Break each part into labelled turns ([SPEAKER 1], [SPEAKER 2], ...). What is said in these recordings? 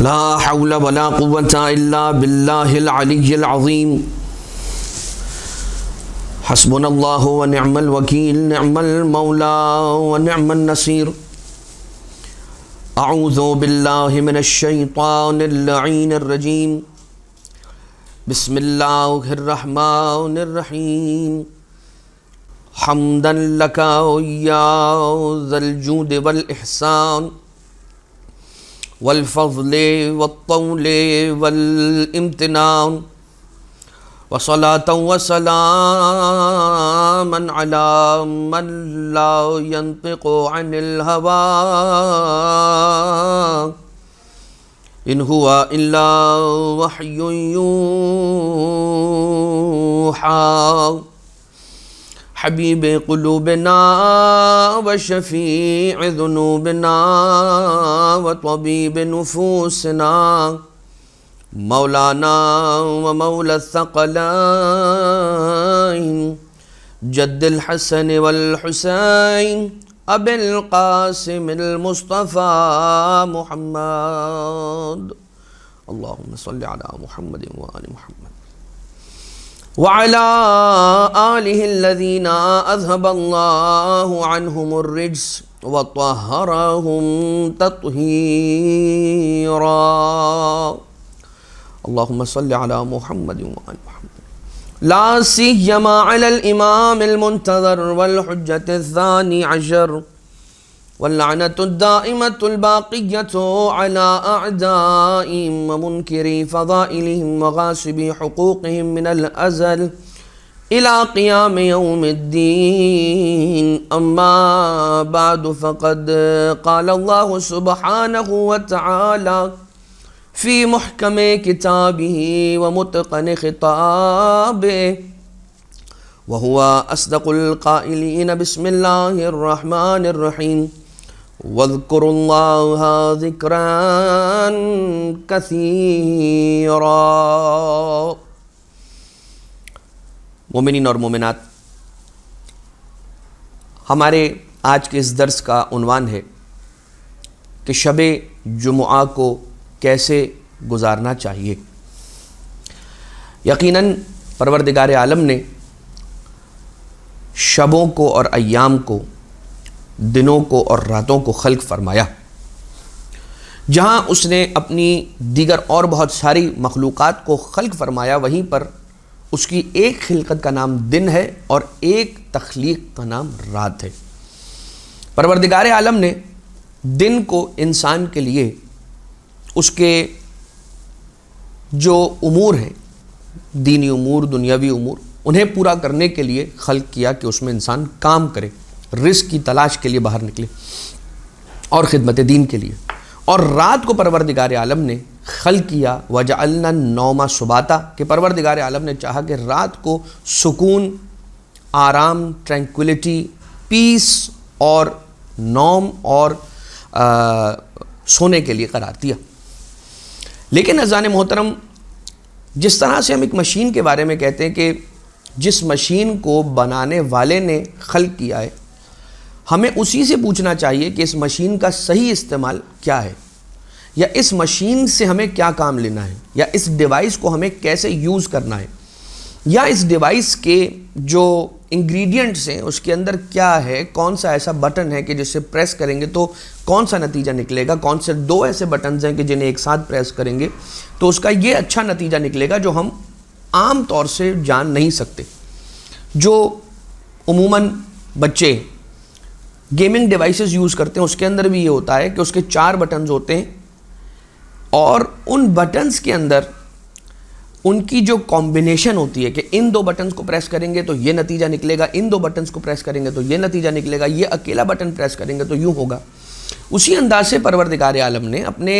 [SPEAKER 1] لا حول ولا قوة إلا بالله العلي العظيم حسبنا الله ونعم الوكيل نعم المولى ونعم النصير أعوذ بالله من الشيطان اللعين الرجيم بسم الله الرحمن الرحيم حمدا لك يا ذا الجود والإحسان والفضل والطول والامتنان وصلاة وسلاما على من لا ينطق عن الهوى إن هو إلا وحي يوحى حبيب قلوبنا وشفيع ذنوبنا وطبيب نفوسنا مولانا ومولى الثقلين جد الحسن والحسين أبي القاسم المصطفى محمد اللهم صل على محمد وآل محمد وعلى آله الذين أذهب الله عنهم الرجس وطهرهم تطهيرا اللهم صل على محمد وآل محمد لا سيما على الإمام المنتظر والحجة الثاني عشر واللعنة الدائمة الباقية على أعدائهم ومنكري فضائلهم وغاصبي حقوقهم من الأزل إلى قيام يوم الدين أما بعد فقد قال الله سبحانه وتعالى في محكم كتابه ومتقن خطابه وهو أصدق القائلين بسم الله الرحمن الرحيم واذكروا الله ذکرا کثیرا۔ مومنین اور مومنات، ہمارے آج کے اس درس کا عنوان ہے کہ شب جمعہ کو کیسے گزارنا چاہیے۔ یقیناً پروردگار عالم نے شبوں کو اور ایام کو، دنوں کو اور راتوں کو خلق فرمایا۔ جہاں اس نے اپنی دیگر اور بہت ساری مخلوقات کو خلق فرمایا، وہیں پر اس کی ایک خلقت کا نام دن ہے اور ایک تخلیق کا نام رات ہے۔ پروردگار عالم نے دن کو انسان کے لیے اس کے جو امور ہیں، دینی امور، دنیاوی امور، انہیں پورا کرنے کے لیے خلق کیا کہ اس میں انسان کام کرے، رزق کی تلاش کے لیے باہر نکلے اور خدمت دین کے لیے۔ اور رات کو پروردگار عالم نے خلق کیا وَجَعَلْنَا النَّوْمَ سُبَاتًا، کہ پروردگار عالم نے چاہا کہ رات کو سکون، آرام، ٹرینکولیٹی، پیس اور نوم اور سونے کے لیے قرار دیا۔ لیکن عزیزان محترم، جس طرح سے ہم ایک مشین کے بارے میں کہتے ہیں کہ جس مشین کو بنانے والے نے خلق کیا ہے، ہمیں اسی سے پوچھنا چاہیے کہ اس مشین کا صحیح استعمال کیا ہے، یا اس مشین سے ہمیں کیا کام لینا ہے، یا اس ڈیوائس کو ہمیں کیسے یوز کرنا ہے، یا اس ڈیوائس کے جو انگریڈینٹس ہیں اس کے اندر کیا ہے، کون سا ایسا بٹن ہے کہ جس سے پریس کریں گے تو کون سا نتیجہ نکلے گا، کون سے دو ایسے بٹنز ہیں کہ جنہیں ایک ساتھ پریس کریں گے تو اس کا یہ اچھا نتیجہ نکلے گا جو ہم عام طور سے جان نہیں سکتے۔ جو عموماً بچے گیمنگ ڈیوائسز یوز کرتے ہیں اس کے اندر بھی یہ ہوتا ہے کہ اس کے 4 بٹنز ہوتے ہیں، اور ان بٹنز کے اندر ان کی جو کمبینیشن ہوتی ہے کہ ان 2 بٹنز کو پریس کریں گے تو یہ نتیجہ نکلے گا، ان 2 بٹنز کو پریس کریں گے تو یہ نتیجہ نکلے گا، یہ اکیلا بٹن پریس کریں گے تو یوں ہوگا۔ اسی انداز سے پروردگار عالم نے اپنے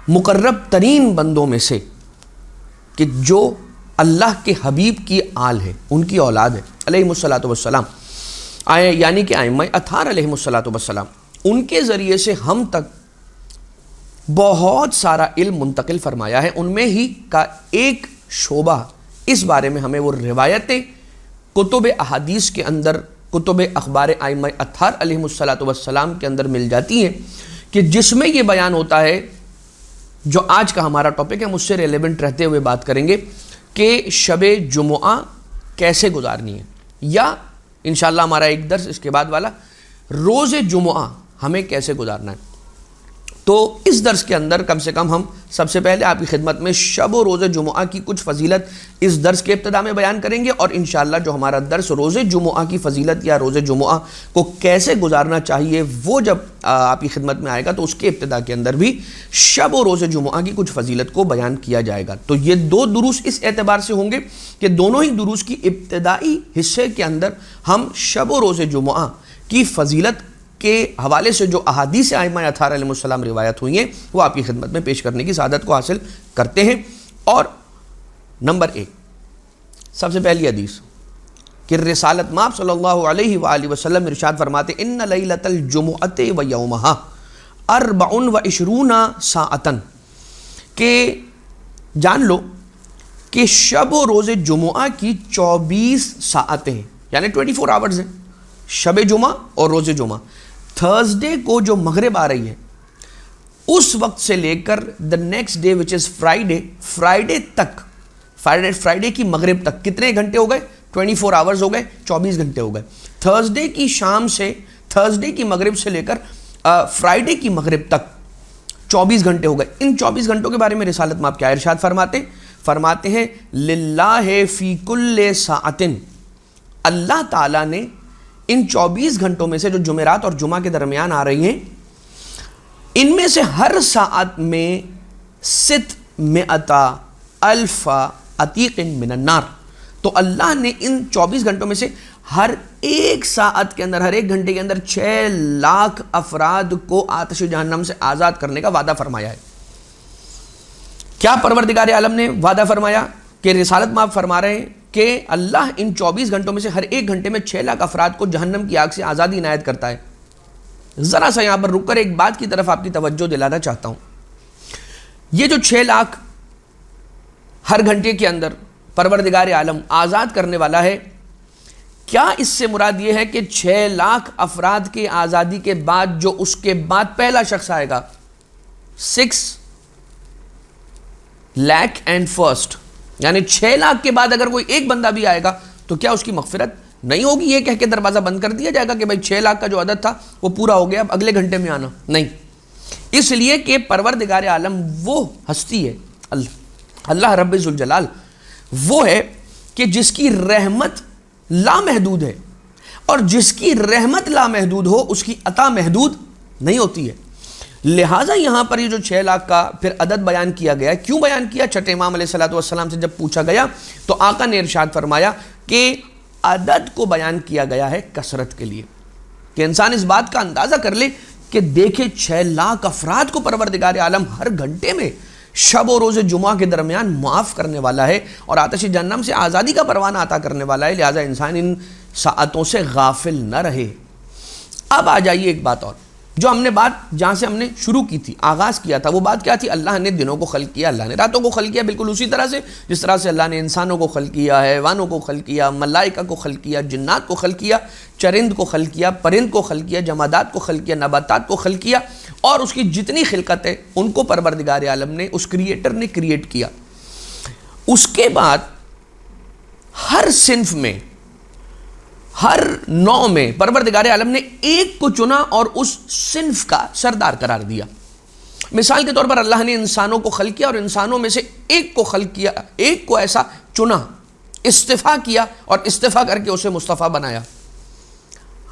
[SPEAKER 1] مقرب ترین بندوں میں سے کہ جو اللہ کے حبیب کی آل ہے، ان کی اولاد ہے علیہ الصلاۃ والسلام، یعنی کہ ائمہ اطہار علیہ الصلاۃ والسلام، ان کے ذریعے سے ہم تک بہت سارا علم منتقل فرمایا ہے۔ ان میں ہی کا ایک شعبہ اس بارے میں ہمیں وہ روایتیں کتب احادیث کے اندر، کتب اخبار ائمہ اطہار علیہ الصلاۃ والسلام کے اندر مل جاتی ہیں کہ جس میں یہ بیان ہوتا ہے جو آج کا ہمارا ٹاپک ہے ہم اس سے ریلیونٹ رہتے ہوئے بات کریں گے کہ شب جمعہ کیسے گزارنی ہے، یا انشاءاللہ ہمارا ایک درس اس کے بعد والا روز جمعہ ہمیں کیسے گزارنا ہے۔ تو اس درس کے اندر کم سے کم ہم سب سے پہلے آپ کی خدمت میں شب و روز جمعہ کی کچھ فضیلت اس درس کے ابتدا میں بیان کریں گے، اور انشاءاللہ جو ہمارا درس روز جمعہ کی فضیلت یا روز جمعہ کو کیسے گزارنا چاہیے وہ جب آپ کی خدمت میں آئے گا تو اس کے ابتدا کے اندر بھی شب و روز جمعہ کی کچھ فضیلت کو بیان کیا جائے گا۔ تو یہ دو دروس اس اعتبار سے ہوں گے کہ دونوں ہی دروس کی ابتدائی حصے کے اندر ہم شب و روز جمعہ کی فضیلت کے حوالے سے جو احادیث ائمہ اطہار علیہ السلام روایت ہوئی ہیں وہ آپ کی خدمت میں پیش کرنے کی سعادت کو حاصل کرتے ہیں۔ اور نمبر 1 سب سے پہلی حدیث کہ رسالت مآب صلی اللہ علیہ وآلہ وسلم ارشاد فرماتے ان لیلۃ الجمعۃ و یومہا 24 ساعۃ، کہ جان لو کہ شب و روز جمعہ کی 24 ساعتیں یعنی 24 آورز ہیں، شب جمعہ اور روز جمعہ۔ تھرسڈے کو جو مغرب آ رہی ہے اس وقت سے لے کر the next day which is Friday تک، فرائیڈے کی مغرب تک کتنے گھنٹے ہو گئے؟ 24 آورز ہو گئے، 24 گھنٹے ہو گئے۔ تھرسڈے کی شام سے، تھرسڈے کی مغرب سے لے کر فرائیڈے کی مغرب تک 24 گھنٹے ہو گئے۔ ان 24 گھنٹوں کے بارے میں رسالت مآب کیا ارشاد فرماتے ہیں للہ فی کل ساعۃ، اللہ تعالیٰ نے ان 24 گھنٹوں میں سے جو جمعرات اور جمعہ کے درمیان آ رہی ہیں ان میں سے ہر ساعت میں 600,000 عتیق من النار، تو اللہ نے ان 24 گھنٹوں میں سے ہر ایک ساعت کے اندر، ہر ایک گھنٹے کے اندر 6 لاکھ افراد کو آتش جہنم سے آزاد کرنے کا وعدہ فرمایا ہے۔ کیا پروردگار عالم نے وعدہ فرمایا؟ کہ رسالت مآب فرما رہے ہیں کہ اللہ ان 24 گھنٹوں میں سے ہر ایک گھنٹے میں 6 لاکھ افراد کو جہنم کی آگ سے آزادی عنایت کرتا ہے۔ ذرا سا یہاں پر رک کر ایک بات کی طرف آپ کی توجہ دلانا چاہتا ہوں، یہ جو 6 لاکھ ہر گھنٹے کے اندر پروردگار عالم آزاد کرنے والا ہے، کیا اس سے مراد یہ ہے کہ 6 لاکھ افراد کے آزادی کے بعد جو اس کے بعد پہلا شخص آئے گا 6 لاکھ اینڈ فرسٹ، یعنی 6 لاکھ کے بعد اگر کوئی ایک بندہ بھی آئے گا تو کیا اس کی مغفرت نہیں ہوگی؟ یہ کہہ کے دروازہ بند کر دیا جائے گا کہ بھائی 6 لاکھ کا جو عدد تھا وہ پورا ہو گیا، اب اگلے گھنٹے میں آنا نہیں۔ اس لیے کہ پروردگار عالم وہ ہستی ہے، اللہ رب ذوالجلال وہ ہے کہ جس کی رحمت لامحدود ہے، اور جس کی رحمت لامحدود ہو اس کی عطا محدود نہیں ہوتی ہے۔ لہٰذا یہاں پر یہ جو 6 لاکھ کا پھر عدد بیان کیا گیا ہے، کیوں بیان کیا؟ چھٹے امام علیہ السلام سے جب پوچھا گیا تو آقا نے ارشاد فرمایا کہ عدد کو بیان کیا گیا ہے کثرت کے لیے، کہ انسان اس بات کا اندازہ کر لے کہ دیکھے 6 لاکھ افراد کو پروردگار عالم ہر گھنٹے میں شب و روز جمعہ کے درمیان معاف کرنے والا ہے اور آتش جہنم سے آزادی کا پروانہ عطا کرنے والا ہے، لہٰذا انسان ان ساعتوں سے غافل نہ رہے۔ اب آ جائیے ایک بات اور، جو ہم نے بات جہاں سے ہم نے شروع کی تھی، آغاز کیا تھا، وہ بات کیا تھی؟ اللہ نے دنوں کو خلق کیا، اللہ نے راتوں کو خلق کیا، بالکل اسی طرح سے جس طرح سے اللہ نے انسانوں کو خلق کیا، حیوانوں کو خلق کیا، ملائکہ کو خلق کیا، جنات کو خلق کیا، چرند کو خلق کیا، پرند کو خلق کیا، جمادات کو خلق کیا، نباتات کو خلق کیا، اور اس کی جتنی خلقت ہے ان کو پروردگار عالم نے، اس کریٹر نے کریٹ کیا۔ اس کے بعد ہر صنف میں، ہر نوع میں پروردگار عالم نے ایک کو چنا اور اس صنف کا سردار قرار دیا۔ مثال کے طور پر اللہ نے انسانوں کو خلق کیا اور انسانوں میں سے ایک کو خلق کیا، ایک کو ایسا چنا، استفا کیا اور استفا کر کے اسے مصطفیٰ بنایا۔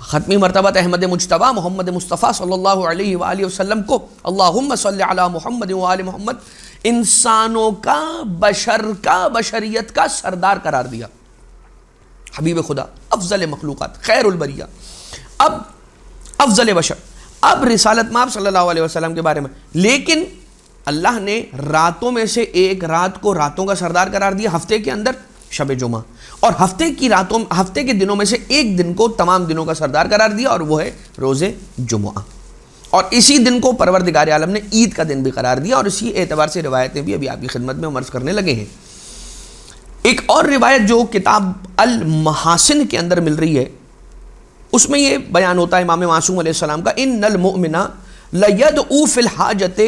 [SPEAKER 1] ختمی مرتبہ احمد مجتبیٰ محمد مصطفیٰ صلی اللہ علیہ وآلہ وسلم کو اللہم صلی علی محمد وآل محمد انسانوں کا، بشر کا، بشریت کا سردار قرار دیا، حبیب خدا، افضل مخلوقات، خیر البریہ، اب افضل بشر، اب رسالت مآب صلی اللہ علیہ وسلم کے بارے میں۔ لیکن اللہ نے راتوں میں سے ایک رات کو راتوں کا سردار قرار دیا، ہفتے کے اندر شب جمعہ، اور ہفتے کے دنوں میں سے ایک دن کو تمام دنوں کا سردار قرار دیا، اور وہ ہے روز جمعہ، اور اسی دن کو پروردگار عالم نے عید کا دن بھی قرار دیا، اور اسی اعتبار سے روایتیں بھی ابھی آپ کی خدمت میں عرض کرنے لگے ہیں۔ ایک اور روایت جو کتاب المحاسن کے اندر مل رہی ہے، اس میں یہ بیان ہوتا ہے امام معصوم علیہ السلام کا ان المؤمن لیدعو فی الحاجۃ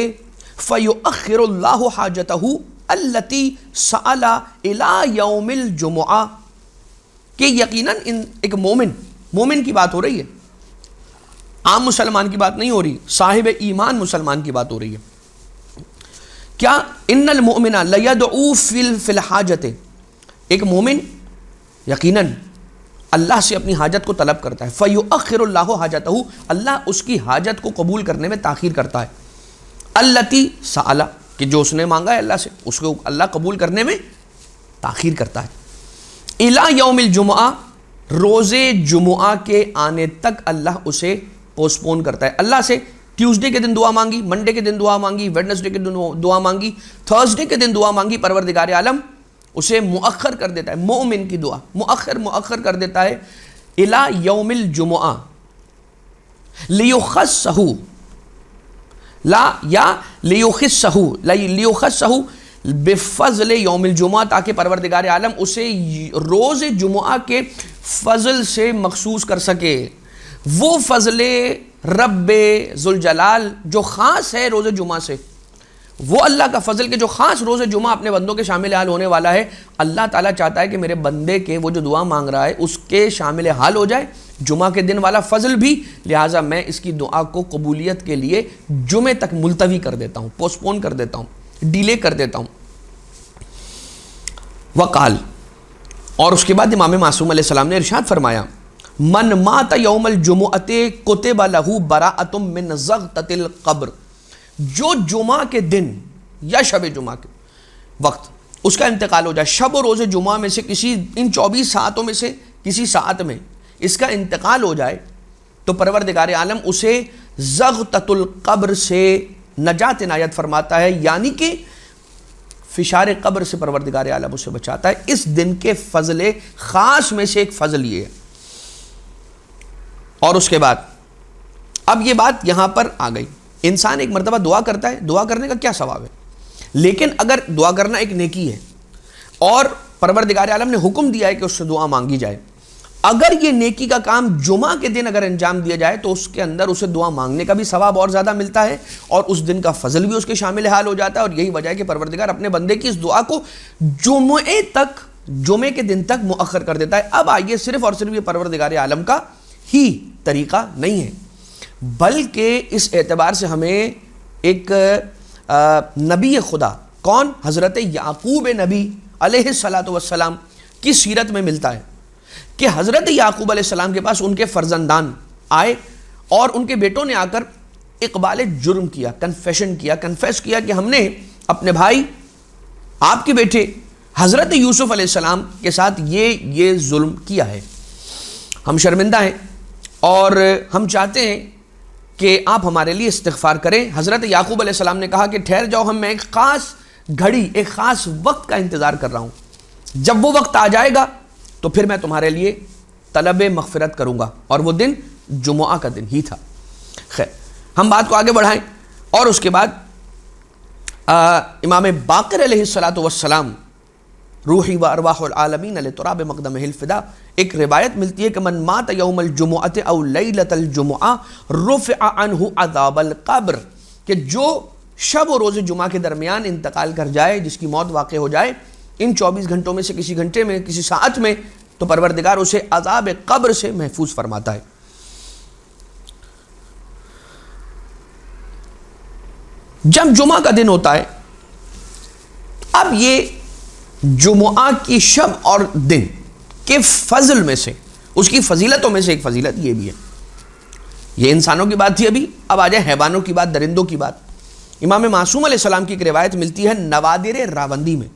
[SPEAKER 1] فَيُؤَخِّرُ اللَّهُ حَاجَتَهُ الَّتِي سَأَلَ إِلَى يَوْمِ الْجُمُعَةِ کہ یقیناً ایک مومن کی بات ہو رہی ہے، عام مسلمان کی بات نہیں ہو رہی، صاحب ایمان مسلمان کی بات ہو رہی ہے. کیا ان المؤمن لیدعو فی الحاجت، ایک مومن یقیناً اللہ سے اپنی حاجت کو طلب کرتا ہے. فیؤخر اللہ حاجتہ، اللہ اس کی حاجت کو قبول کرنے میں تاخیر کرتا ہے. التی سأل، کہ جو اس نے مانگا ہے اللہ سے اس کو اللہ قبول کرنے میں تاخیر کرتا ہے. الی یوم الجمعہ، روز جمعہ کے آنے تک اللہ اسے پوسٹ پون کرتا ہے. اللہ سے ٹیوزڈے کے دن دعا مانگی، منڈے کے دن دعا مانگی، ویڈنسڈے کے دن دعا مانگی، تھرسڈے کے دن دعا مانگی، پروردگار عالم اسے مؤخر کر دیتا ہے. مومن کی دعا مؤخر کر دیتا ہے. الی یوم الجمعہ لیخصہ، لیخصہ بفضل یوم الجمعہ، تاکہ پروردگار عالم اسے روز جمعہ کے فضل سے مخصوص کر سکے. وہ فضل رب ذوالجلال جو خاص ہے روز جمعہ سے، وہ اللہ کا فضل کہ جو خاص روز جمعہ اپنے بندوں کے شامل حال ہونے والا ہے. اللہ تعالیٰ چاہتا ہے کہ میرے بندے کے وہ جو دعا مانگ رہا ہے اس کے شامل حال ہو جائے جمعہ کے دن والا فضل بھی، لہٰذا میں اس کی دعا کو قبولیت کے لیے جمعے تک ملتوی کر دیتا ہوں، پوسٹ پون کر دیتا ہوں، ڈیلے کر دیتا ہوں. وقال، اور اس کے بعد امام معصوم علیہ السلام نے ارشاد فرمایا، من مات یوم الجمعۃ کتب لہ براءۃ من زغطۃ القبر، جو جمعہ کے دن یا شب جمعہ کے وقت اس کا انتقال ہو جائے، شب و روز جمعہ میں سے کسی ان 24 ساعتوں میں سے کسی ساعت میں اس کا انتقال ہو جائے، تو پروردگار عالم اسے زغطۃ القبر سے نجات عنایت فرماتا ہے، یعنی کہ فشار قبر سے پروردگار عالم اسے بچاتا ہے. اس دن کے فضل خاص میں سے ایک فضل یہ ہے. اور اس کے بعد اب یہ بات یہاں پر آ گئی، انسان ایک مرتبہ دعا کرتا ہے، دعا کرنے کا کیا ثواب ہے، لیکن اگر دعا کرنا ایک نیکی ہے اور پروردگار عالم نے حکم دیا ہے کہ اس سے دعا مانگی جائے، اگر یہ نیکی کا کام جمعہ کے دن اگر انجام دیا جائے تو اس کے اندر اسے دعا مانگنے کا بھی ثواب اور زیادہ ملتا ہے اور اس دن کا فضل بھی اس کے شامل حال ہو جاتا ہے. اور یہی وجہ ہے کہ پروردگار اپنے بندے کی اس دعا کو جمعے کے دن تک مؤخر کر دیتا ہے. اب آئیے، صرف اور صرف یہ پروردگار عالم کا ہی طریقہ نہیں ہے، بلکہ اس اعتبار سے ہمیں ایک نبی خدا، کون؟ حضرت یعقوب نبی علیہ السلام کی سیرت میں ملتا ہے کہ حضرت یعقوب علیہ السلام کے پاس ان کے فرزندان آئے اور ان کے بیٹوں نے آ کر اقبال جرم کیا، کنفیس کیا کہ ہم نے اپنے بھائی، آپ کے بیٹے حضرت یوسف علیہ السلام کے ساتھ یہ ظلم کیا ہے، ہم شرمندہ ہیں اور ہم چاہتے ہیں کہ آپ ہمارے لیے استغفار کریں. حضرت یعقوب علیہ السلام نے کہا کہ ٹھہر جاؤ، میں ایک خاص گھڑی، ایک خاص وقت کا انتظار کر رہا ہوں، جب وہ وقت آ جائے گا تو پھر میں تمہارے لیے طلب مغفرت کروں گا. اور وہ دن جمعہ کا دن ہی تھا. خیر، ہم بات کو آگے بڑھائیں اور اس کے بعد امام باقر علیہ السلام روحی و ارواح العالمین لتراب مقدمہ الفدا، ایک روایت ملتی ہے کہ من مات یوم الجمعۃ او لیلۃ الجمعہ رفع عنہ عذاب القبر، کہ جو شب و روز جمعہ کے درمیان انتقال کر جائے، جس کی موت واقع ہو جائے ان 24 گھنٹوں میں سے کسی گھنٹے میں، کسی ساعت میں، تو پروردگار اسے عذاب قبر سے محفوظ فرماتا ہے. جب جمعہ کا دن ہوتا ہے، اب یہ جمعہ کی شب اور دن کے فضل میں سے، اس کی فضیلتوں میں سے ایک فضیلت یہ بھی ہے. یہ انسانوں کی بات تھی ابھی، اب آ جائے حیوانوں کی بات، درندوں کی بات. امام معصوم علیہ السلام کی ایک روایت ملتی ہے نوادر راوندی میں.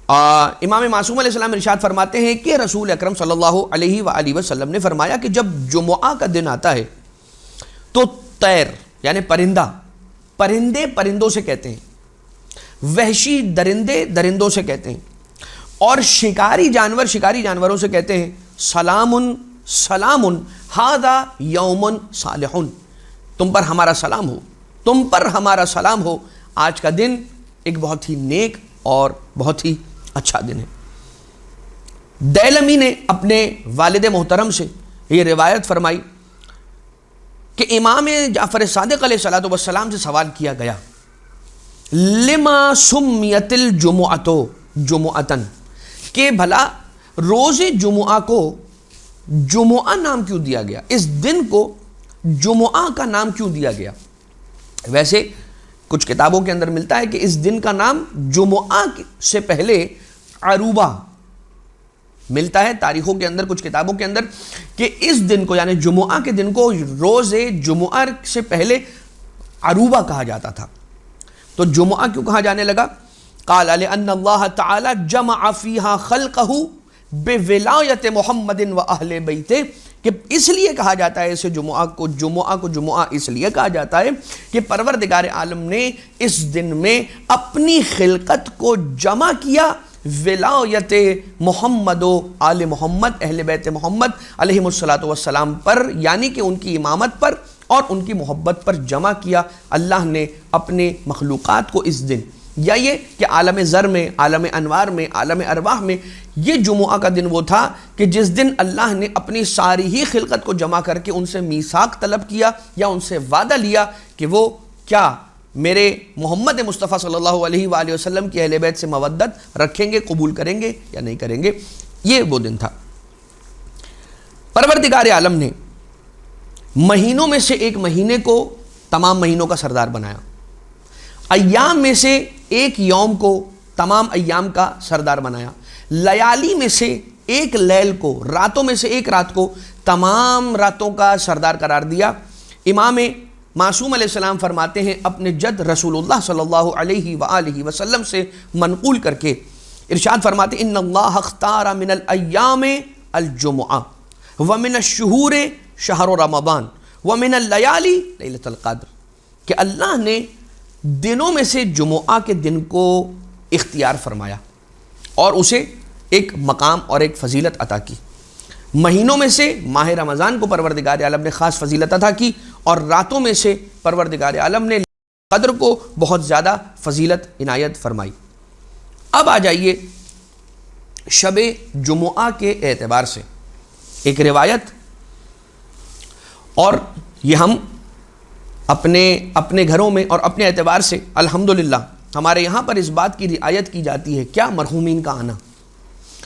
[SPEAKER 1] امام معصوم علیہ السلام ارشاد فرماتے ہیں کہ رسول اکرم صلی اللہ علیہ وآلہ وسلم نے فرمایا کہ جب جمعہ کا دن آتا ہے تو طیر یعنی پرندے پرندوں سے کہتے ہیں، وحشی درندے درندوں سے کہتے ہیں، اور شکاری جانوروں سے کہتے ہیں سلام سلام ھذا یوم صالح، تم پر ہمارا سلام ہو، آج کا دن ایک بہت ہی نیک اور بہت ہی اچھا دن ہے. دیلمی نے اپنے والد محترم سے یہ روایت فرمائی کہ امام جعفر صادق علیہ السلام سے سوال کیا گیا لما سمیت الجمعۃ جمعۃً، کہ بھلا روز جمعہ کو جمعہ نام کیوں دیا گیا، اس دن کو جمعہ کا نام کیوں دیا گیا؟ ویسے کچھ کتابوں کے اندر ملتا ہے کہ اس دن کا نام جمعہ سے پہلے عروبہ ملتا ہے، تاریخوں کے اندر کچھ کتابوں کے اندر، کہ اس دن کو یعنی جمعہ کے دن کو روز جمعہ سے پہلے عروبہ کہا جاتا تھا۔ تو جمعہ کیوں کہا جانے لگا؟ قال لأن اللہ تعالی جمع فیہا خلقہ بولایت محمد و اہل بیتہ، کہ اس لیے کہا جاتا ہے اسے جمعہ کو جمعہ اس لیے کہا جاتا ہے کہ پروردگار عالم نے اس دن میں اپنی خلقت کو جمع کیا ولایت محمد و آل محمد، اہل بیت محمد علیہم الصلاۃ والسلام پر، یعنی کہ ان کی امامت پر اور ان کی محبت پر جمع کیا اللہ نے اپنے مخلوقات کو اس دن، یا یہ کہ عالم ذر میں، عالم انوار میں، عالم ارواح میں یہ جمعہ کا دن وہ تھا کہ جس دن اللہ نے اپنی ساری ہی خلقت کو جمع کر کے ان سے میثاق طلب کیا یا ان سے وعدہ لیا کہ وہ کیا میرے محمد مصطفیٰ صلی اللہ علیہ وآلہ وسلم کی اہل بیت سے مودت رکھیں گے، قبول کریں گے یا نہیں کریں گے۔ یہ وہ دن تھا۔ پروردگار عالم نے مہینوں میں سے ایک مہینے کو تمام مہینوں کا سردار بنایا، ایام میں سے ایک یوم کو تمام ایام کا سردار بنایا، لیالی میں سے ایک لیل کو، راتوں میں سے ایک رات کو تمام راتوں کا سردار قرار دیا۔ امام معصوم علیہ السلام فرماتے ہیں اپنے جد رسول اللہ صلی اللہ علیہ وآلہ وسلم سے منقول کر کے، ارشاد فرماتے ان اللہ اختار من الایام الجمعہ ومن الشہور شہر رمضان ومن اللیالی لیلۃ القدر، کہ اللہ نے دنوں میں سے جمعہ کے دن کو اختیار فرمایا اور اسے ایک مقام اور ایک فضیلت عطا کی، مہینوں میں سے ماہ رمضان کو پروردگار عالم نے خاص فضیلت عطا کی، اور راتوں میں سے پروردگار عالم نے قدر کو بہت زیادہ فضیلت عنایت فرمائی۔ اب آ جائیے شب جمعہ کے اعتبار سے ایک روایت، اور یہ ہم اپنے گھروں میں اور اپنے اعتبار سے الحمدللہ ہمارے یہاں پر اس بات کی رعایت کی جاتی ہے، کیا مرحومین کا آنا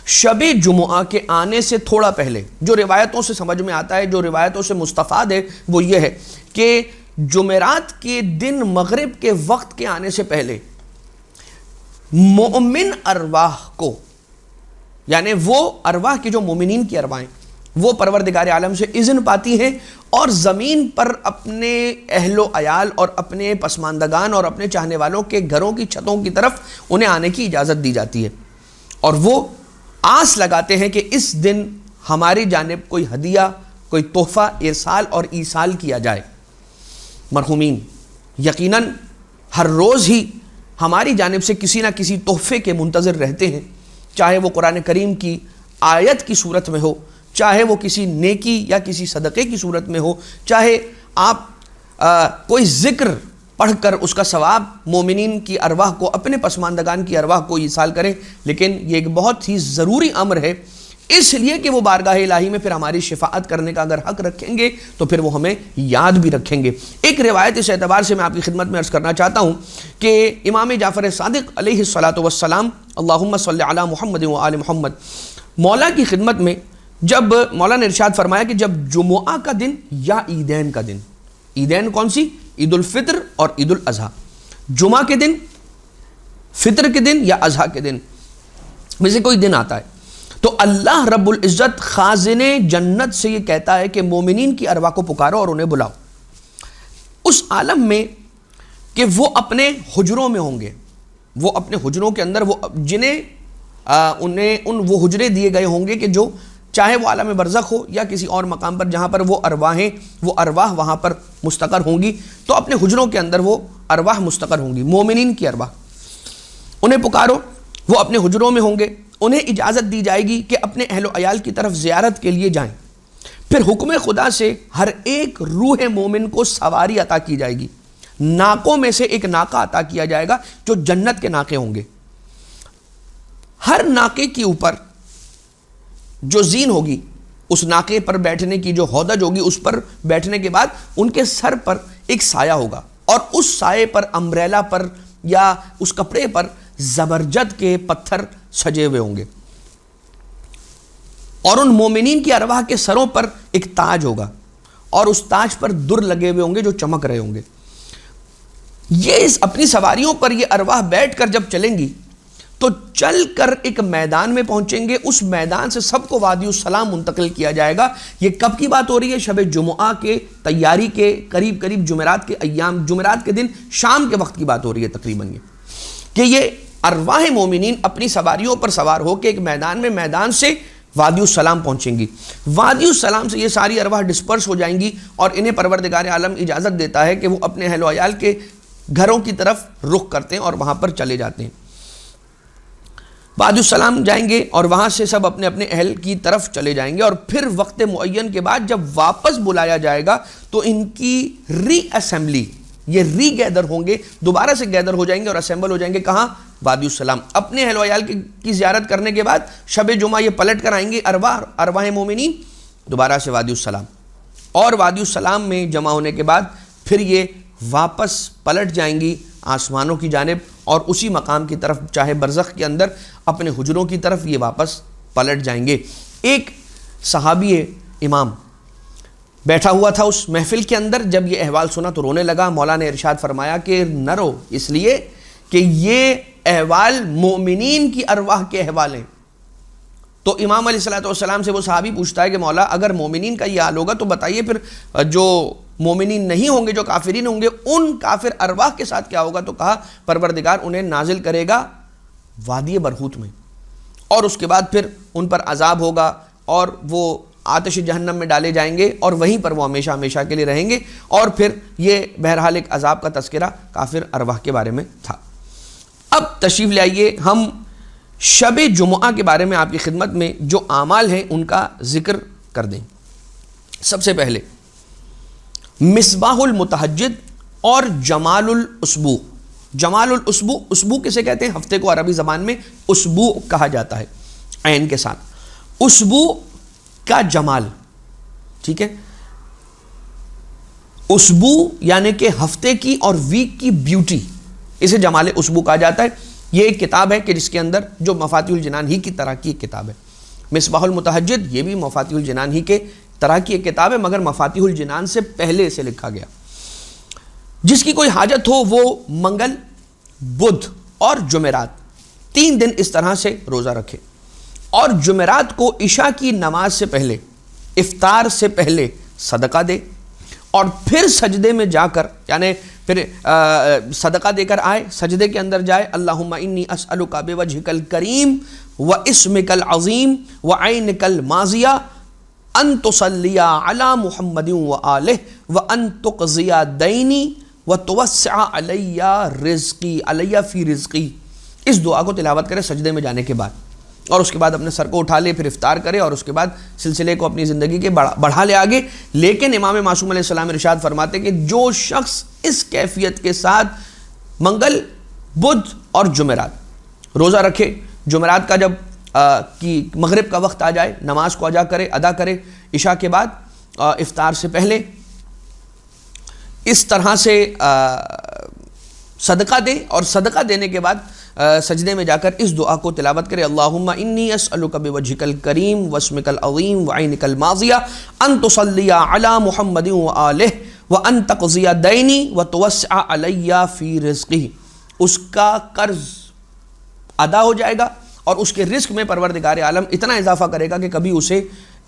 [SPEAKER 1] شب جمعہ کے آنے سے تھوڑا پہلے، جو روایتوں سے سمجھ میں آتا ہے، جو روایتوں سے مستفاد ہے، وہ یہ ہے کہ جمعرات کے دن مغرب کے وقت کے آنے سے پہلے مومن ارواح کو، یعنی وہ ارواح کی جو مومنین کی ارواحیں، وہ پروردگار عالم سے اذن پاتی ہیں اور زمین پر اپنے اہل و عیال اور اپنے پسماندگان اور اپنے چاہنے والوں کے گھروں کی چھتوں کی طرف انہیں آنے کی اجازت دی جاتی ہے، اور وہ آس لگاتے ہیں کہ اس دن ہماری جانب کوئی ہدیہ، کوئی تحفہ ارسال اور ایصال کیا جائے۔ مرحومین یقیناً ہر روز ہی ہماری جانب سے کسی نہ کسی تحفے کے منتظر رہتے ہیں، چاہے وہ قرآن کریم کی آیت کی صورت میں ہو، چاہے وہ کسی نیکی یا کسی صدقے کی صورت میں ہو، چاہے آپ کوئی ذکر پڑھ کر اس کا ثواب مومنین کی ارواح کو، اپنے پسماندگان کی ارواح کو ایصال کریں، لیکن یہ ایک بہت ہی ضروری امر ہے، اس لیے کہ وہ بارگاہ الہی میں پھر ہماری شفاعت کرنے کا اگر حق رکھیں گے تو پھر وہ ہمیں یاد بھی رکھیں گے۔ ایک روایت اس اعتبار سے میں آپ کی خدمت میں عرض کرنا چاہتا ہوں کہ امام جعفر صادق علیہ الصلاۃ والسلام، اللہم صلی علی محمد و آل محمد، مولا کی خدمت میں جب مولا نے ارشاد فرمایا کہ جب جمعہ کا دن یا عیدین کا دن، عیدین کون سی؟ عید الفطر اور عید الاضحیٰ، جمعہ کے دن، فطر کے دن یا اضحیٰ کے دن میں سے کوئی دن آتا ہے تو اللہ رب العزت خازن جنت سے یہ کہتا ہے کہ مومنین کی ارواح کو پکارو اور انہیں بلاؤ اس عالم میں کہ وہ اپنے حجروں میں ہوں گے، وہ اپنے حجروں کے اندر، وہ جنہیں انہیں وہ حجرے دیے گئے ہوں گے کہ جو چاہے وہ عالم برزخ ہو یا کسی اور مقام پر جہاں پر وہ ارواح وہاں پر مستقر ہوں گی، تو اپنے حجروں کے اندر وہ ارواح مستقر ہوں گی، مومنین کی ارواح، انہیں پکارو، وہ اپنے حجروں میں ہوں گے، انہیں اجازت دی جائے گی کہ اپنے اہل و عیال کی طرف زیارت کے لیے جائیں، پھر حکم خدا سے ہر ایک روح مومن کو سواری عطا کی جائے گی، ناکوں میں سے ایک ناکہ عطا کیا جائے گا جو جنت کے ناکے ہوں گے، ہر ناکے کے اوپر جو زین ہوگی، اس ناکے پر بیٹھنے کی جو ہودج ہوگی، اس پر بیٹھنے کے بعد ان کے سر پر ایک سایہ ہوگا، اور اس سائے پر، امبریلا پر یا اس کپڑے پر زبرجد کے پتھر سجے ہوئے ہوں گے، اور ان مومنین کی ارواح کے سروں پر ایک تاج ہوگا اور اس تاج پر در لگے ہوئے ہوں گے جو چمک رہے ہوں گے۔ یہ اپنی سواریوں پر یہ ارواح بیٹھ کر جب چلیں گی تو چل کر ایک میدان میں پہنچیں گے، اس میدان سے سب کو وادی السلام منتقل کیا جائے گا۔ یہ کب کی بات ہو رہی ہے؟ شب جمعہ کے تیاری کے قریب جمعرات کے ایام، جمعرات کے دن شام کے وقت کی بات ہو رہی ہے تقریباً، یہ کہ یہ ارواح مومنین اپنی سواریوں پر سوار ہو کے ایک میدان سے وادی السلام پہنچیں گی۔ وادی السلام سے یہ ساری ارواح ڈسپرس ہو جائیں گی اور انہیں پروردگار عالم اجازت دیتا ہے کہ وہ اپنے اہل و عیال کے گھروں کی طرف رخ کرتے ہیں اور وہاں پر چلے جاتے ہیں۔ وادی السلام جائیں گے اور وہاں سے سب اپنے اپنے اہل کی طرف چلے جائیں گے، اور پھر وقت معین کے بعد جب واپس بلایا جائے گا تو ان کی ری اسمبلی، یہ ری گیدر ہوں گے، دوبارہ سے گیدر ہو جائیں گے اور اسمبل ہو جائیں گے۔ کہاں؟ وادی السلام۔ اپنے اہل و عیال کی زیارت کرنے کے بعد شب جمعہ یہ پلٹ کر آئیں گے ارواح مومنین دوبارہ سے وادی السلام، اور وادی السلام میں جمع ہونے کے بعد پھر یہ واپس پلٹ جائیں گی آسمانوں کی جانب، اور اسی مقام کی طرف، چاہے برزخ کے اندر اپنے حجروں کی طرف یہ واپس پلٹ جائیں گے۔ ایک صحابی امام بیٹھا ہوا تھا اس محفل کے اندر، جب یہ احوال سنا تو رونے لگا۔ مولا نے ارشاد فرمایا کہ نہ رو، اس لیے کہ یہ احوال مومنین کی ارواح کے احوال ہیں۔ تو امام علیہ الصلوۃ والسلام سے وہ صحابی پوچھتا ہے کہ مولا اگر مومنین کا یہ حال ہوگا تو بتائیے پھر جو مومنین نہیں ہوں گے، جو کافرین ہوں گے، ان کافر ارواح کے ساتھ کیا ہوگا؟ تو کہا پروردگار انہیں نازل کرے گا وادی برہوت میں، اور اس کے بعد پھر ان پر عذاب ہوگا اور وہ آتش جہنم میں ڈالے جائیں گے اور وہیں پر وہ ہمیشہ ہمیشہ کے لیے رہیں گے۔ اور پھر یہ بہرحال ایک عذاب کا تذکرہ کافر ارواح کے بارے میں تھا۔ اب تشریف لے آئیے، ہم شب جمعہ کے بارے میں آپ کی خدمت میں جو اعمال ہیں ان کا ذکر کر دیں۔ سب سے پہلے مصباح المتہجد اور جمال الاسبوع۔ جمال الاسبوع، اسبوع کسے کہتے ہیں؟ ہفتے کو عربی زبان میں اسبوع کہا جاتا ہے عین کے ساتھ۔ اسبوع کا جمال، ٹھیک ہے، اسبوع یعنی کہ ہفتے کی اور ویک کی بیوٹی، اسے جمال اسبوع کہا جاتا ہے۔ یہ ایک کتاب ہے کہ جس کے اندر جو مفاتیح الجنان ہی کی طرح کی ایک کتاب ہے۔ مصباح المتہجد یہ بھی مفاتیح الجنان ہی کے طرح کی ایک کتاب ہے، مگر مفاتیح الجنان سے پہلے اسے لکھا گیا۔ جس کی کوئی حاجت ہو وہ منگل، بدھ اور جمعرات 3 دن اس طرح سے روزہ رکھے، اور جمعرات کو عشاء کی نماز سے پہلے، افطار سے پہلے صدقہ دے، اور پھر سجدے میں جا کر، یعنی پھر صدقہ دے کر آئے، سجدے کے اندر جائے، اللہم انی اسألک بوجہک الکریم واسمک العظیم وعینک الماضیہ ان تصلی علی محمد وآلہ وان تقضی دینی وتوسع علی رزقی، علی فی رزقی۔ اس دعا کو تلاوت کرے سجدے میں جانے کے بعد، اور اس کے بعد اپنے سر کو اٹھا لے، پھر افطار کرے، اور اس کے بعد سلسلے کو اپنی زندگی کے بڑھا لے آگے۔ لیکن امام معصوم علیہ السلام ارشاد فرماتے کہ جو شخص اس کیفیت کے ساتھ منگل، بدھ اور جمعرات روزہ رکھے، جمعرات کا جب کی مغرب کا وقت آ جائے نماز کو ادا کرے عشاء کے بعد افطار سے پہلے، اس طرح سے صدقہ دے، اور صدقہ دینے کے بعد سجدے میں جا کر اس دعا کو تلاوت کرے، اللہم انی اسألک بوجہک الکریم واسمک العظیم وعینک الماضیہ ان تصلی علی محمد وآلہ وان تقضی دینی وتوسع علی فی رزقی۔ اس کا قرض ادا ہو جائے گا اور اس کے رزق میں پروردگار عالم اتنا اضافہ کرے گا کہ کبھی اسے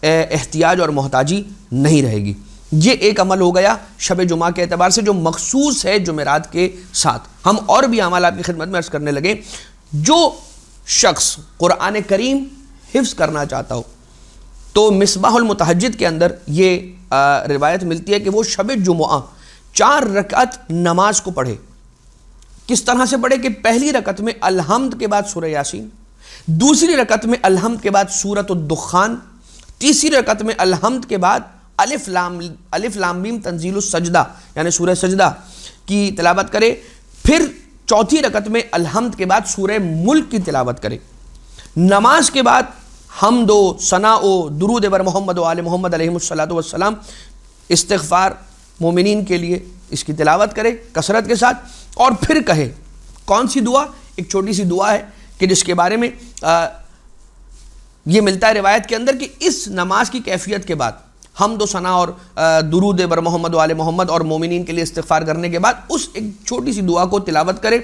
[SPEAKER 1] احتیاج اور محتاجی نہیں رہے گی۔ یہ ایک عمل ہو گیا شب جمعہ کے اعتبار سے جو مخصوص ہے جمعرات کے ساتھ۔ ہم اور بھی اعمال آپ کی خدمت میں عرض کرنے لگے۔ جو شخص قرآن کریم حفظ کرنا چاہتا ہو تو مصباح المتہجد کے اندر یہ روایت ملتی ہے کہ وہ شب جمعہ 4 رکعت نماز کو پڑھے۔ کس طرح سے پڑھے کہ پہلی رکعت میں الحمد کے بعد سورہ یاسین، دوسری رکعت میں الحمد کے بعد سورۃ الدخان، تیسری رکعت میں الحمد کے بعد الف لام میم تنزیل السجدہ یعنی سورہ سجدہ کی تلاوت کرے، پھر چوتھی رکعت میں الحمد کے بعد سورہ ملک کی تلاوت کرے۔ نماز کے بعد حمد و ثنا و درود بر محمد و آل محمد علیہ الصلوۃ والسلام، استغفار مومنین کے لیے اس کی تلاوت کرے کثرت کے ساتھ، اور پھر کہے کون سی دعا؟ ایک چھوٹی سی دعا ہے کہ جس کے بارے میں یہ ملتا ہے روایت کے اندر کہ اس نماز کی کیفیت کے بعد حمد و ثنا اور درود بر محمد و آل محمد اور مومنین کے لیے استغفار کرنے کے بعد اس ایک چھوٹی سی دعا کو تلاوت کرے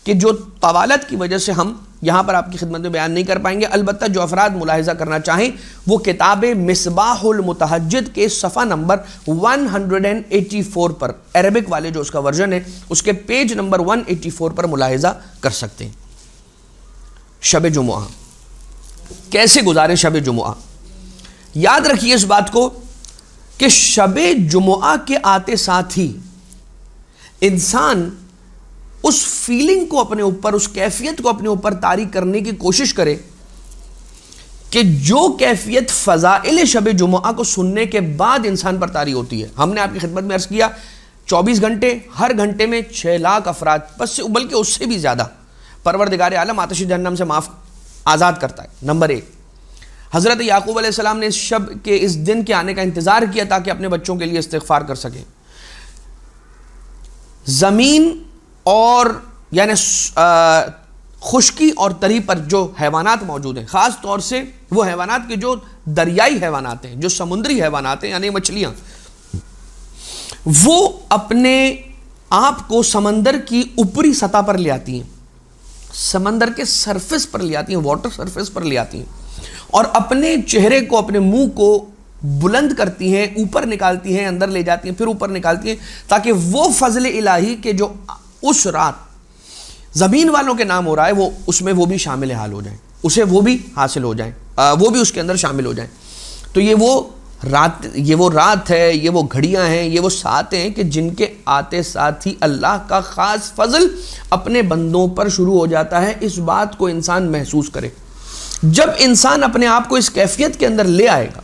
[SPEAKER 1] کہ جو طوالت کی وجہ سے ہم یہاں پر آپ کی خدمت میں بیان نہیں کر پائیں گے. البتہ جو افراد ملاحظہ کرنا چاہیں وہ کتاب مصباح المتہجد کے صفحہ نمبر 184 پر، عربک والے جو اس کا ورژن ہے اس کے پیج نمبر 184 پر ملاحظہ کر سکتے ہیں. شب جمعہ کیسے گزاریں؟ شب جمعہ یاد رکھیے اس بات کو کہ شب جمعہ کے آتے ساتھ ہی انسان اس فیلنگ کو اپنے اوپر، اس کیفیت کو اپنے اوپر طاری کرنے کی کوشش کرے کہ جو کیفیت فضائل شب جمعہ کو سننے کے بعد انسان پر طاری ہوتی ہے. ہم نے آپ کی خدمت میں عرض کیا 24 گھنٹے، ہر گھنٹے میں 6 لاکھ افراد، بس بلکہ اس سے بھی زیادہ پروردگار عالم آتش جہنم سے آزاد کرتا ہے. نمبر 1، حضرت یعقوب علیہ السلام نے اس شب کے اس دن کے آنے کا انتظار کیا تاکہ اپنے بچوں کے لیے استغفار کر سکیں. زمین اور یعنی خشکی اور تری پر جو حیوانات موجود ہیں، خاص طور سے وہ حیوانات کے جو دریائی حیوانات ہیں، جو سمندری حیوانات ہیں یعنی مچھلیاں، وہ اپنے آپ کو سمندر کی اوپری سطح پر لے آتی ہیں، سمندر کے سرفیس پر لے آتی ہیں، واٹر سرفیس پر لے آتی ہیں اور اپنے چہرے کو، اپنے منہ کو بلند کرتی ہیں، اوپر نکالتی ہیں، اندر لے جاتی ہیں، پھر اوپر نکالتی ہیں، تاکہ وہ فضل الہی کے جو اس رات زمین والوں کے نام ہو رہا ہے وہ اس میں وہ بھی شامل حال ہو جائیں، اسے وہ بھی حاصل ہو جائیں، وہ بھی اس کے اندر شامل ہو جائیں. تو یہ وہ رات ہے، یہ وہ گھڑیاں ہیں، یہ وہ ساتھ ہیں کہ جن کے آتے ساتھ ہی اللہ کا خاص فضل اپنے بندوں پر شروع ہو جاتا ہے. اس بات کو انسان محسوس کرے. جب انسان اپنے آپ کو اس کیفیت کے اندر لے آئے گا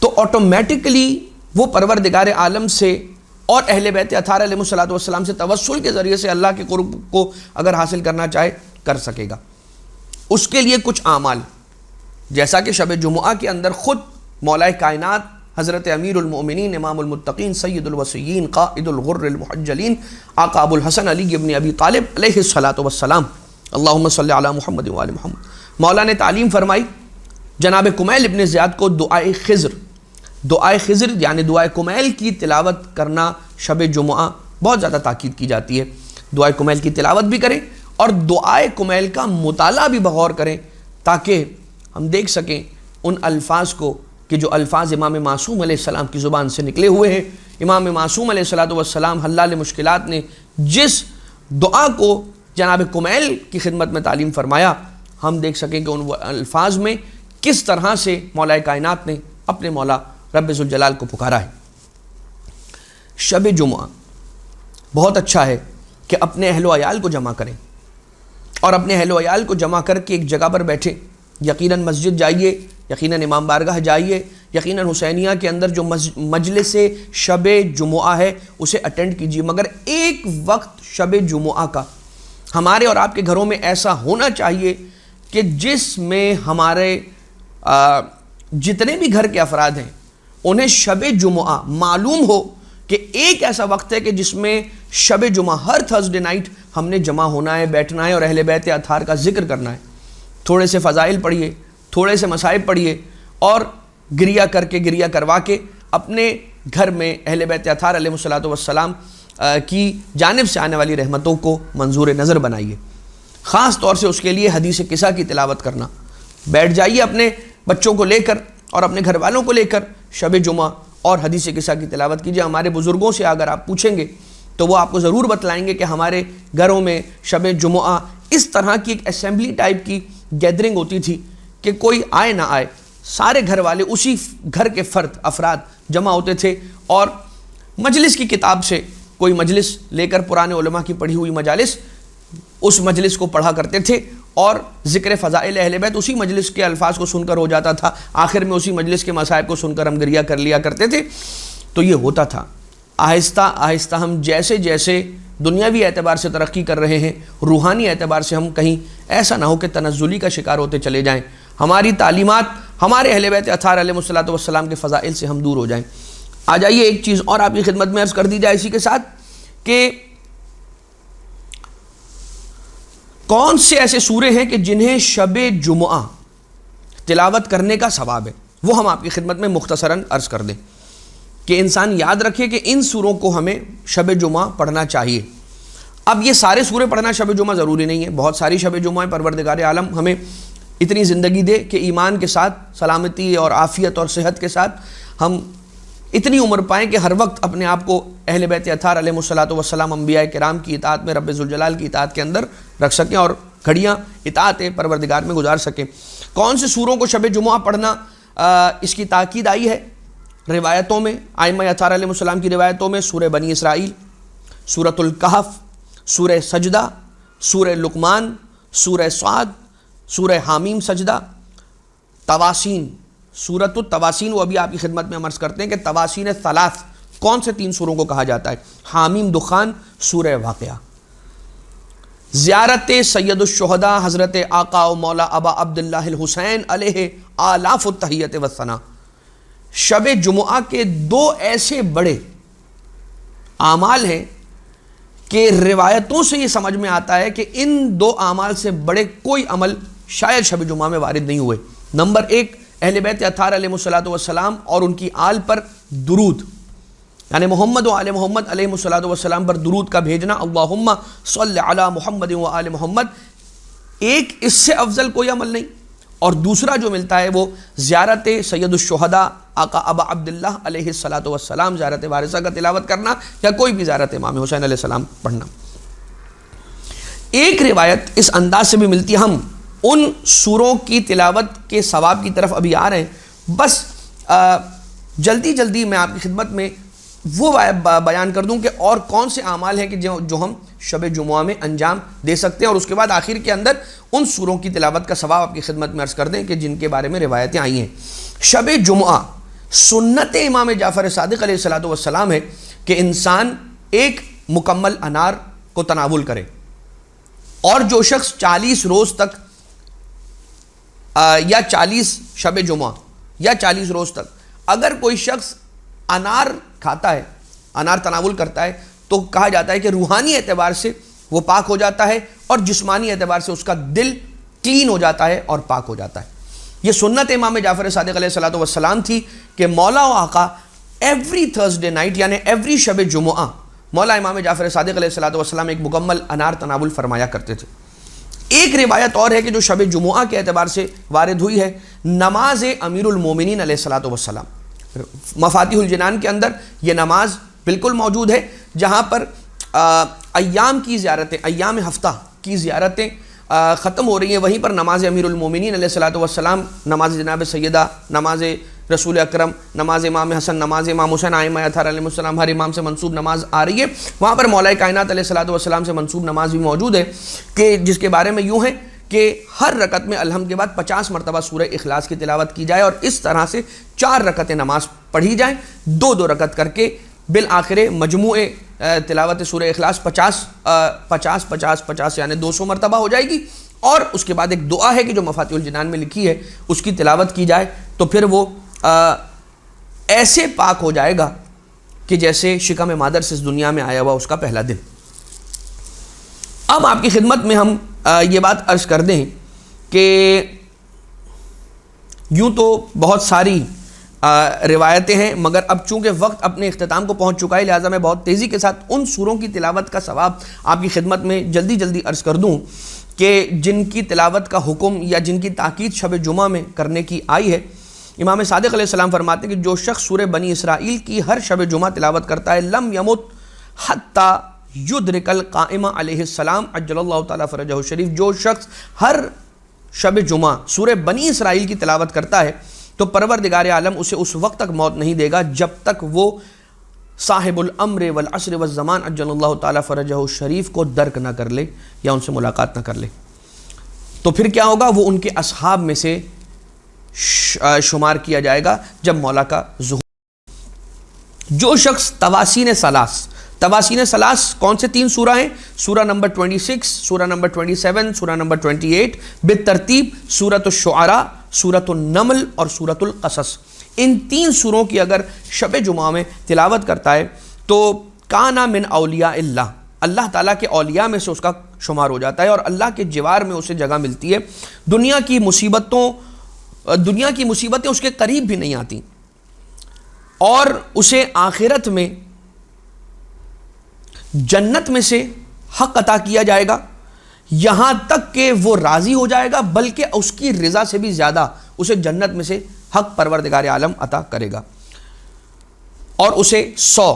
[SPEAKER 1] تو آٹومیٹکلی وہ پروردگار عالم سے اور اہل بیت اطہار علیہ السلام سے توسل کے ذریعے سے اللہ کے قرب کو اگر حاصل کرنا چاہے کر سکے گا. اس کے لیے کچھ اعمال، جیسا کہ شب جمعہ کے اندر خود مولا کائنات حضرت امیر المؤمنین امام المتقین سید الوصیین قائد الغر المحجلین آقا ابو الحسن علی ابن ابی طالب علیہ السلام اللہم صلی علی محمد و آل محمد، مولا نے تعلیم فرمائی جناب کمیل ابن زیاد کو دعائے خضر یعنی دعائے کمیل کی تلاوت کرنا شب جمعہ بہت زیادہ تاکید کی جاتی ہے. دعائے کمیل کی تلاوت بھی کریں اور دعائے کمیل کا مطالعہ بھی بغور کریں تاکہ ہم دیکھ سکیں ان الفاظ کو کہ جو الفاظ امام معصوم علیہ السلام کی زبان سے نکلے ہوئے ہیں. امام معصوم علیہ السلام حلال مشکلات نے جس دعا کو جناب کمیل کی خدمت میں تعلیم فرمایا، ہم دیکھ سکیں کہ ان الفاظ میں کس طرح سے مولا کائنات نے اپنے مولا رب ذوالجلال کو پکارا ہے. شب جمعہ بہت اچھا ہے کہ اپنے اہل و عیال کو جمع کریں اور اپنے اہل و عیال کو جمع کر کے ایک جگہ پر بیٹھیں. یقیناً مسجد جائیے، یقیناً امام بارگاہ جائیے، یقیناً حسینیہ کے اندر جو مجلس شب جمعہ ہے اسے اٹینڈ کیجیے. مگر ایک وقت شب جمعہ کا ہمارے اور آپ کے گھروں میں ایسا ہونا چاہیے کہ جس میں ہمارے جتنے بھی گھر کے افراد ہیں انہیں شب جمعہ معلوم ہو کہ ایک ایسا وقت ہے کہ جس میں شب جمعہ ہر تھرسڈے نائٹ ہم نے جمع ہونا ہے، بیٹھنا ہے اور اہل بیت اطہار کا ذکر کرنا ہے. تھوڑے سے فضائل پڑھیے، تھوڑے سے مصائب پڑھیے اور گریہ کروا کے اپنے گھر میں اہل بیت اطہار علیہ السلام کی جانب سے آنے والی رحمتوں کو منظور نظر بنائیے. خاص طور سے اس کے لیے حدیث قصہ کی تلاوت کرنا. بیٹھ جائیے اپنے بچوں کو لے کر اور اپنے گھر والوں کو لے کر شب جمعہ اور حدیث قصہ کی تلاوت کیجیے. ہمارے بزرگوں سے اگر آپ پوچھیں گے تو وہ آپ کو ضرور بتلائیں گے کہ ہمارے گھروں میں شب جمعہ اس طرح کی ایک اسمبلی ٹائپ کی گیدرنگ ہوتی تھی کہ کوئی آئے نہ آئے سارے گھر والے اسی گھر کے افراد جمع ہوتے تھے اور مجلس کی کتاب سے کوئی مجلس لے کر پرانے علماء کی پڑھی ہوئی مجالس اس مجلس کو پڑھا کرتے تھے اور ذکر فضائل اہل بیت اسی مجلس کے الفاظ کو سن کر ہو جاتا تھا. آخر میں اسی مجلس کے مصائب کو سن کر ہم گریہ کر لیا کرتے تھے. تو یہ ہوتا تھا. آہستہ آہستہ ہم جیسے جیسے دنیاوی اعتبار سے ترقی کر رہے ہیں، روحانی اعتبار سے ہم کہیں ایسا نہ ہو کہ تنزلی کا شکار ہوتے چلے جائیں. ہماری تعلیمات ہمارے اہل بیت اطہار علیہ السلام کے فضائل سے ہم دور ہو جائیں. آ جائیے ایک چیز اور آپ کی خدمت میں عرض کر دی جائے اسی کے ساتھ کہ کون سے ایسے سورے ہیں کہ جنہیں شب جمعہ تلاوت کرنے کا ثواب ہے، وہ ہم آپ کی خدمت میں مختصراً عرض کر دیں کہ انسان یاد رکھے کہ ان سوروں کو ہمیں شب جمعہ پڑھنا چاہیے۔ اب یہ سارے سورے پڑھنا شب جمعہ ضروری نہیں ہے، بہت ساری شب جمعہ پروردگار عالم ہمیں اتنی زندگی دے کہ ایمان کے ساتھ، سلامتی اور عافیت اور صحت کے ساتھ ہم اتنی عمر پائیں کہ ہر وقت اپنے آپ کو اہل بیت اطہار علیہ الصلوۃ والسلام انبیاء کرام کی اطاعت میں، رب ذوالجلال کی اطاعت کے اندر رکھ سکیں اور گھڑیاں اطاعت پروردگار میں گزار سکیں۔ کون سے سوروں کو شب جمعہ پڑھنا اس کی تاکید آئی ہے روایتوں میں، ائمہ اطہار علیہ السلام کی روایتوں میں سورہ بنی اسرائیل، سورۃ الکہف، سورہ سجدہ، سورہ لقمان، سورہ صاد، سورہ حامیم سجدہ، تواسین، سورۃ التواسین، وہ ابھی آپ کی خدمت میں ہم عرض کرتے ہیں کہ تواسین ثلاث کون سے 3 سوروں کو کہا جاتا ہے؟ حامیم دخان، سورہ واقعہ۔ زیارت سید الشہداء حضرت آقا و مولا ابا عبداللہ الحسین علیہ آلاف التحیت والثناء۔ شب جمعہ کے 2 ایسے بڑے اعمال ہیں کہ روایتوں سے یہ سمجھ میں آتا ہے کہ ان 2 اعمال سے بڑے کوئی عمل شاید شب جمعہ میں وارد نہیں ہوئے۔ نمبر 1، اہل بیت اطہار علیہ الصلوۃ والسلام اور ان کی آل پر درود، یعنی محمد و آل محمد علیہ الصلوۃ والسلام پر درود کا بھیجنا، اللہم صلی علی محمد و آل محمد، ایک اس سے افضل کوئی عمل نہیں۔ اور دوسرا جو ملتا ہے وہ زیارت سید الشہداء آقا ابا عبداللہ علیہ الصلوۃ والسلام، زیارت وارثہ کا تلاوت کرنا یا کوئی بھی زیارت امام حسین علیہ السلام پڑھنا۔ ایک روایت اس انداز سے بھی ملتی ہے، ہم ان سوروں کی تلاوت کے ثواب کی طرف ابھی آ رہے ہیں، بس جلدی جلدی میں آپ کی خدمت میں وہ بیان کر دوں کہ اور کون سے اعمال ہیں کہ جو ہم شب جمعہ میں انجام دے سکتے ہیں، اور اس کے بعد آخر کے اندر ان سوروں کی تلاوت کا ثواب آپ کی خدمت میں عرض کر دیں کہ جن کے بارے میں روایتیں آئی ہیں۔ شب جمعہ سنت امام جعفر صادق علیہ الصلوۃ والسلام ہے کہ انسان ایک مکمل انار کو تناول کرے، اور جو شخص 40 روز تک یا 40 شب جمعہ یا 40 روز تک اگر کوئی شخص انار کھاتا ہے، انار تناول کرتا ہے، تو کہا جاتا ہے کہ روحانی اعتبار سے وہ پاک ہو جاتا ہے اور جسمانی اعتبار سے اس کا دل کلین ہو جاتا ہے اور پاک ہو جاتا ہے۔ یہ سنت امام جعفر صادق علیہ الصلوۃ والسلام تھی کہ مولا و آقا ایوری تھرسڈے نائٹ، یعنی ایوری شب جمعہ، مولا امام جعفر صادق علیہ الصلوۃ والسلام ایک مکمل انار تناول فرمایا کرتے تھے۔ ایک روایت اور ہے کہ جو شب جمعہ کے اعتبار سے وارد ہوئی ہے، نماز امیر المومنین علیہ الصلوۃ والسلام، مفاتیح الجنان کے اندر یہ نماز بالکل موجود ہے، جہاں پر ایام کی زیارتیں، ایام ہفتہ کی زیارتیں ختم ہو رہی ہیں، وہیں پر نماز امیر المومنین علیہ الصلوۃ والسلام، نماز جناب سیدہ، نماز رسول اکرم، نماز امام حسن، نماز امام حسین، ائمہ اطہار علیہ السلام، ہر امام سے منسوب نماز آ رہی ہے، وہاں پر مولا کائنات علیہ الصلوۃ والسلام سے منسوب نماز بھی موجود ہے کہ جس کے بارے میں یوں ہے کہ ہر رکعت میں الحمد کے بعد 50 مرتبہ سورہ اخلاص کی تلاوت کی جائے، اور اس طرح سے 4 رکعتیں نماز پڑھی جائیں، 2 رکعت کر کے بالآخر مجموع تلاوت سورہ اخلاص 50 یعنی 200 مرتبہ ہو جائے گی، اور اس کے بعد ایک دعا ہے کہ جو مفاتیح الجنان میں لکھی ہے اس کی تلاوت کی جائے تو پھر وہ ایسے پاک ہو جائے گا کہ جیسے شکم مادر سے اس دنیا میں آیا ہوا اس کا پہلا دن۔ اب آپ کی خدمت میں ہم یہ بات عرض کر دیں کہ یوں تو بہت ساری روایتیں ہیں، مگر اب چونکہ وقت اپنے اختتام کو پہنچ چکا ہے، لہٰذا میں بہت تیزی کے ساتھ ان سوروں کی تلاوت کا ثواب آپ کی خدمت میں جلدی عرض کر دوں کہ جن کی تلاوت کا حکم یا جن کی تاکید شب جمعہ میں کرنے کی آئی ہے۔ امام صادق علیہ السلام فرماتے ہیں کہ جو شخص سورہ بنی اسرائیل کی ہر شب جمعہ تلاوت کرتا ہے، لم یمت حتی یدرک القائم علیہ السلام عجل اللہ تعالیٰ فرجہ الشریف، جو شخص ہر شب جمعہ سورہ بنی اسرائیل کی تلاوت کرتا ہے تو پروردگار عالم اسے اس وقت تک موت نہیں دے گا جب تک وہ صاحب الامر والعصر والزمان عجل اللہ تعالیٰ فرجہ الشریف کو درک نہ کر لے یا ان سے ملاقات نہ کر لے۔ تو پھر کیا ہوگا؟ وہ ان کے اصحاب میں سے شمار کیا جائے گا جب مولا کا ظہور۔ جو شخص تواسین ثلاث کون سے 3 سورہ ہیں؟ سورہ نمبر 26، سورہ نمبر 27، سورہ نمبر 28 بالترتیب، سورۃ الشعراء، سورۃ النمل اور سورۃ القصص، ان 3 سوروں کی اگر شب جمعہ میں تلاوت کرتا ہے تو کانا من اولیاء اللہ، اللہ تعالیٰ کے اولیاء میں سے اس کا شمار ہو جاتا ہے اور اللہ کے جوار میں اسے جگہ ملتی ہے. دنیا کی مصیبتیں اس کے قریب بھی نہیں آتی اور اسے آخرت میں جنت میں سے حق عطا کیا جائے گا یہاں تک کہ وہ راضی ہو جائے گا، بلکہ اس کی رضا سے بھی زیادہ اسے جنت میں سے حق پروردگار عالم عطا کرے گا اور اسے 100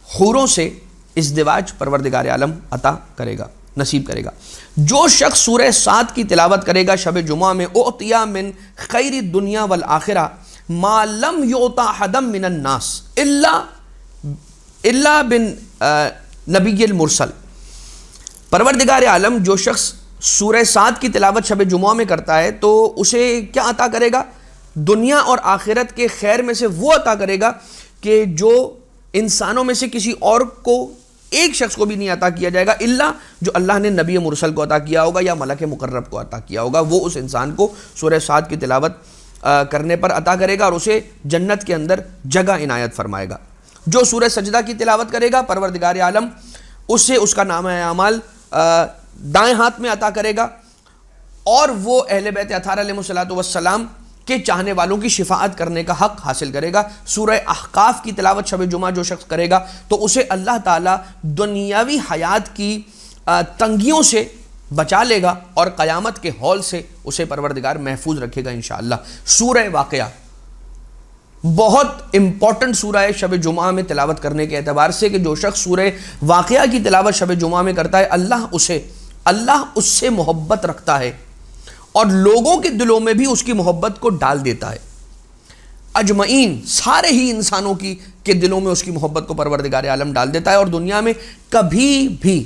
[SPEAKER 1] حوروں سے ازدواج پروردگار عالم عطا کرے گا، نصیب کرے گا. جو شخص سورہ صاد کی تلاوت کرے گا شب جمعہ میں، اعطیا من خیر الدنیا والآخرہ ما لم یعطا حدا من الناس الا بن نبی المرسل. پروردگار عالم جو شخص سورہ صاد کی تلاوت شب جمعہ میں کرتا ہے تو اسے کیا عطا کرے گا؟ دنیا اور آخرت کے خیر میں سے وہ عطا کرے گا کہ جو انسانوں میں سے کسی اور کو، ایک شخص کو بھی نہیں عطا کیا جائے گا الا جو اللہ نے نبی مرسل کو عطا کیا ہوگا یا ملک مقرب کو عطا کیا ہوگا. وہ اس انسان کو سورہ صاد کی تلاوت کرنے پر عطا کرے گا اور اسے جنت کے اندر جگہ عنایت فرمائے گا. جو سورہ سجدہ کی تلاوت کرے گا پروردگار عالم اسے اس کا نامہ اعمال دائیں ہاتھ میں عطا کرے گا اور وہ اہل بیت اطہار علیہ السلام کے چاہنے والوں کی شفاعت کرنے کا حق حاصل کرے گا. سورہ احقاف کی تلاوت شب جمعہ جو شخص کرے گا تو اسے اللہ تعالیٰ دنیاوی حیات کی تنگیوں سے بچا لے گا اور قیامت کے ہول سے اسے پروردگار محفوظ رکھے گا انشاءاللہ. سورہ واقعہ بہت امپورٹنٹ سورہ ہے شب جمعہ میں تلاوت کرنے کے اعتبار سے کہ جو شخص سورہ واقعہ کی تلاوت شب جمعہ میں کرتا ہے اللہ اس سے محبت رکھتا ہے اور لوگوں کے دلوں میں بھی اس کی محبت کو ڈال دیتا ہے. اجمعین سارے ہی انسانوں کے دلوں میں اس کی محبت کو پروردگار عالم ڈال دیتا ہے اور دنیا میں کبھی بھی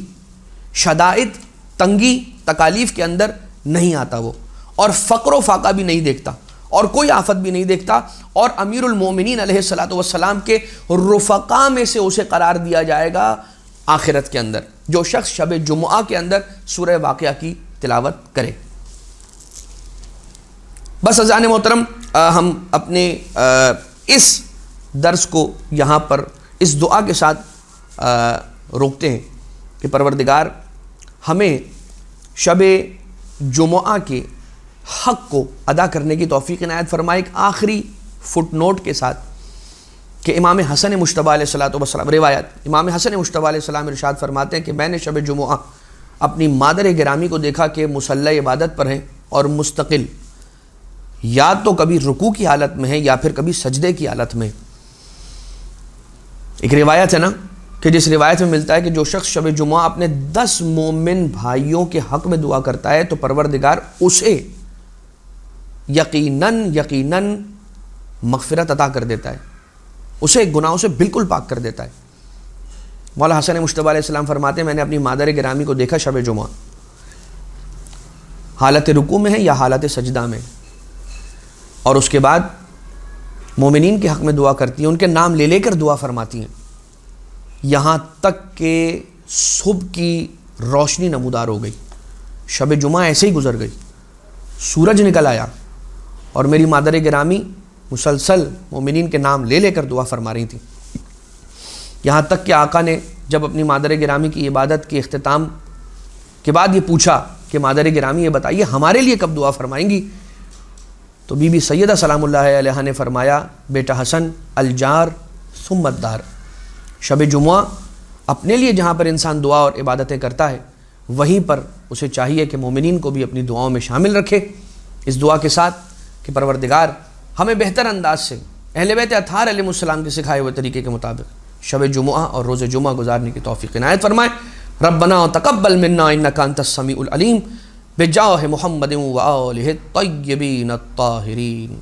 [SPEAKER 1] شدائد، تنگی، تکالیف کے اندر نہیں آتا وہ، اور فقر و فاقہ بھی نہیں دیکھتا اور کوئی آفت بھی نہیں دیکھتا، اور امیر المومنین علیہ السلام کے رفقا میں سے اسے قرار دیا جائے گا آخرت کے اندر جو شخص شب جمعہ کے اندر سورہ واقعہ کی تلاوت کرے. بس عزیزان محترم، ہم اپنے اس درس کو یہاں پر اس دعا کے ساتھ روکتے ہیں کہ پروردگار ہمیں شب جمعہ کے حق کو ادا کرنے کی توفیق عنایت فرمائے. ایک آخری فٹ نوٹ کے ساتھ کہ امام حسن مجتبیٰ علیہ السلام روایت امام حسن مجتبیٰ علیہ السلام ارشاد فرماتے ہیں کہ میں نے شب جمعہ اپنی مادر گرامی کو دیکھا کہ مصلی عبادت پر ہیں اور مستقل، یا تو کبھی رکوع کی حالت میں ہے یا پھر کبھی سجدے کی حالت میں. ایک روایت ہے نا کہ جس روایت میں ملتا ہے کہ جو شخص شب جمعہ اپنے 10 مومن بھائیوں کے حق میں دعا کرتا ہے تو پروردگار اسے یقیناً مغفرت عطا کر دیتا ہے، اسے گناہوں سے بالکل پاک کر دیتا ہے. مولا حسن مجتبیٰ علیہ السلام فرماتے ہیں میں نے اپنی مادر گرامی کو دیکھا شب جمعہ حالت رکوع میں ہے یا حالت سجدہ میں، اور اس کے بعد مومنین کے حق میں دعا کرتی ہیں، ان کے نام لے کر دعا فرماتی ہیں یہاں تک کہ صبح کی روشنی نمودار ہو گئی. شب جمعہ ایسے ہی گزر گئی، سورج نکل آیا اور میری مادر گرامی مسلسل مومنین کے نام لے کر دعا فرما رہی تھی، یہاں تک کہ آقا نے جب اپنی مادر گرامی کی عبادت کے اختتام کے بعد یہ پوچھا کہ مادر گرامی یہ بتائیے ہمارے لیے کب دعا فرمائیں گی، تو بی بی سیدہ سلام اللہ علیہا نے فرمایا بیٹا حسن الجار ثم الدار. شب جمعہ اپنے لیے جہاں پر انسان دعا اور عبادتیں کرتا ہے وہیں پر اسے چاہیے کہ مومنین کو بھی اپنی دعاؤں میں شامل رکھے، اس دعا کے ساتھ کہ پروردگار ہمیں بہتر انداز سے اہل بیت اطہار علیہ السلام کے سکھائے ہوئے طریقے کے مطابق شب جمعہ اور روز جمعہ گزارنے کی توفیق عنایت فرمائے. ربنا تقبل منا انک انت السمیع العلیم بجاہ محمد و آلہ الطیبین الطاہرین.